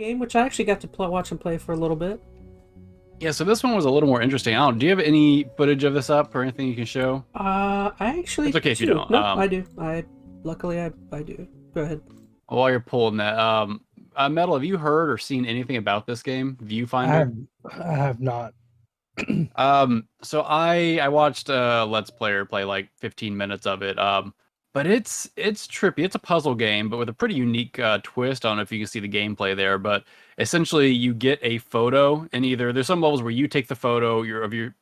game, which I actually got to watch and play for a little bit. Yeah, so this one was a little more interesting. I don't. Do you have any footage of this up or anything you can show? I actually It's okay if you do. don't. No, I do. Luckily I do. Go ahead. While you're pulling that, Metal, have you heard or seen anything about this game, I Viewfinder? have I have not. So I watched a Let's Player play like 15 minutes of it. But it's trippy. It's a puzzle game, but with a pretty unique twist. I don't know if you can see the gameplay there, but essentially you get a photo, and either there's some levels where you take the photo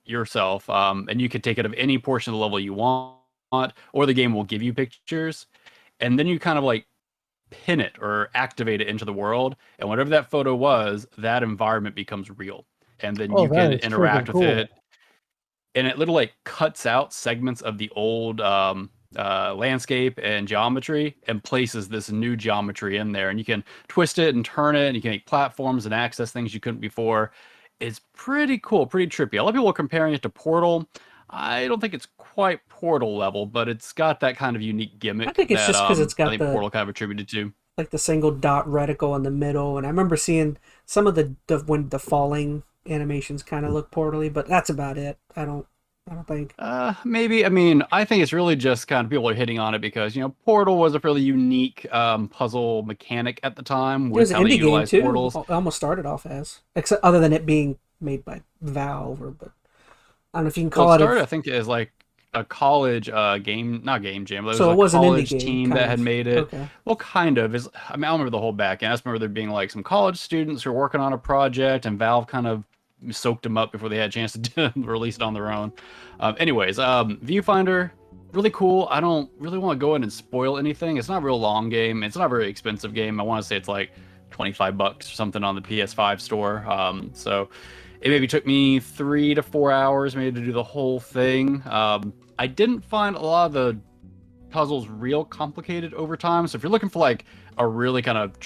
yourself, and you can take it of any portion of the level you want, or the game will give you pictures, and then you kind of like pin it or activate it into the world, and whatever that photo was, that environment becomes real, and then Oh, you that can is freaking interact with cool. it, and it literally like cuts out segments of the old landscape and geometry and places this new geometry in there, and you can twist it and turn it, and you can make platforms and access things you couldn't before. It's pretty cool, pretty trippy. A lot of people are comparing it to Portal. I don't think it's quite Portal level, but it's got that kind of unique I gimmick think it's that just because it's I got think the Portal kind of attributed to. like the single dot reticle in the middle, and I remember seeing some of the when the falling animations kind of look portally, but that's about it. I don't think. Maybe. I mean, I think it's really just kind of people are hitting on it because, Portal was a fairly unique puzzle mechanic at the time It was with an how they indie game utilized too. portals. It almost started off as, except other than it being made by Valve, but I don't know if you can Well, call it it started, a. I think, as like a college game, not game jam, but it was So it a was an indie college game, team kind that had of. made it. Okay. Well, kind of. I mean, I don't remember the whole back end. I just remember there being like some college students who were working on a project, and Valve kind of soaked them up before they had a chance to release it on their own. Anyways, Viewfinder, really cool. I don't really want to go in and spoil anything. It's not a real long game. It's not a very expensive game. I want to say it's like 25 bucks or something on the PS5 store. So it maybe took me 3 to 4 hours maybe to do the whole thing. I didn't find a lot of the puzzles real complicated over time. So if you're looking for like a really kind of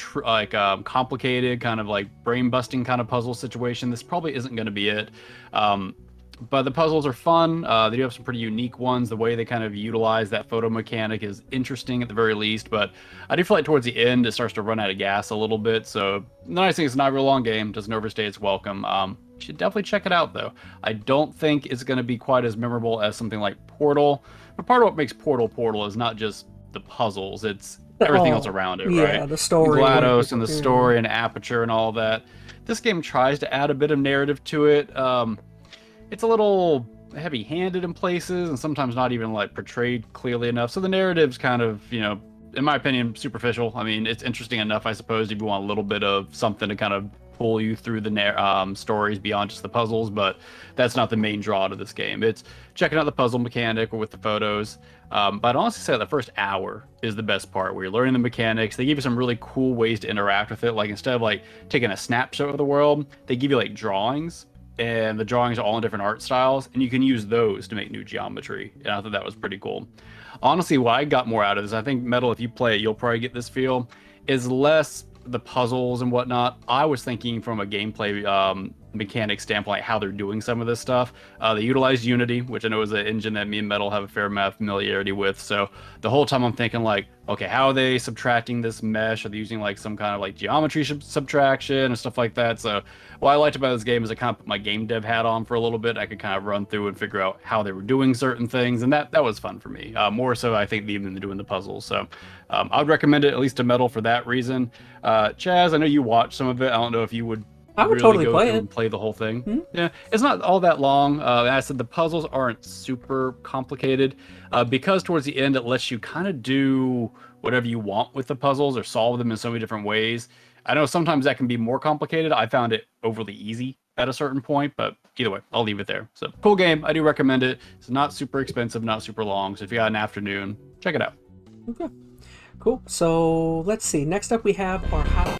complicated kind of like brain busting kind of puzzle situation, this probably isn't going to be it. But the puzzles are fun. They do have some pretty unique ones. The way they kind of utilize that photo mechanic is interesting at the very least. But I do feel like towards the end it starts to run out of gas a little bit. So the nice thing is it's not a real long game. Doesn't overstay its welcome. You should definitely check it out though. I don't think it's going to be quite as memorable as something like Portal. But part of what makes Portal is not just the puzzles. It's everything else around it, Yeah, right? the story. GLaDOS and the story and Aperture and all that. This game tries to add a bit of narrative to it. It's a little heavy-handed in places and sometimes not even like portrayed clearly enough. So the narrative's kind of, in my opinion, superficial. I mean, it's interesting enough, I suppose, if you want a little bit of something to kind of pull you through the stories beyond just the puzzles, but that's not the main draw to this game. It's checking out the puzzle mechanic or with the photos. But I'd honestly say the first hour is the best part, where you're learning the mechanics. They give you some really cool ways to interact with it. Like instead of like taking a snapshot of the world, they give you like drawings, and the drawings are all in different art styles, and you can use those to make new geometry. And I thought that was pretty cool. Honestly, what I got more out of this, I think Metal, if you play it, you'll probably get this feel, is less the puzzles and whatnot. I was thinking from a gameplay mechanic standpoint, how they're doing some of this stuff. They utilize Unity, which I know is an engine that me and Metal have a fair amount of familiarity with. So the whole time I'm thinking like, okay, how are they subtracting this mesh? Are they using like some kind of like geometry subtraction and stuff like that? So what I liked about this game is I kind of put my game dev hat on for a little bit. I could kind of run through and figure out how they were doing certain things, and that was fun for me. More so, I think, even than doing the puzzles. So I would recommend it at least to Metal for that reason. Chaz, I know you watched some of it. I don't know if you would I would really totally go play through it. and play the whole thing. Hmm? Yeah, it's not all that long. And I said the puzzles aren't super complicated because towards the end it lets you kind of do whatever you want with the puzzles or solve them in so many different ways. I know sometimes that can be more complicated. I found it overly easy at a certain point, but either way, I'll leave it there. So cool game. I do recommend it. It's not super expensive, not super long. So if you got an afternoon, check it out. Okay. Cool. So let's see. Next up, we have our hot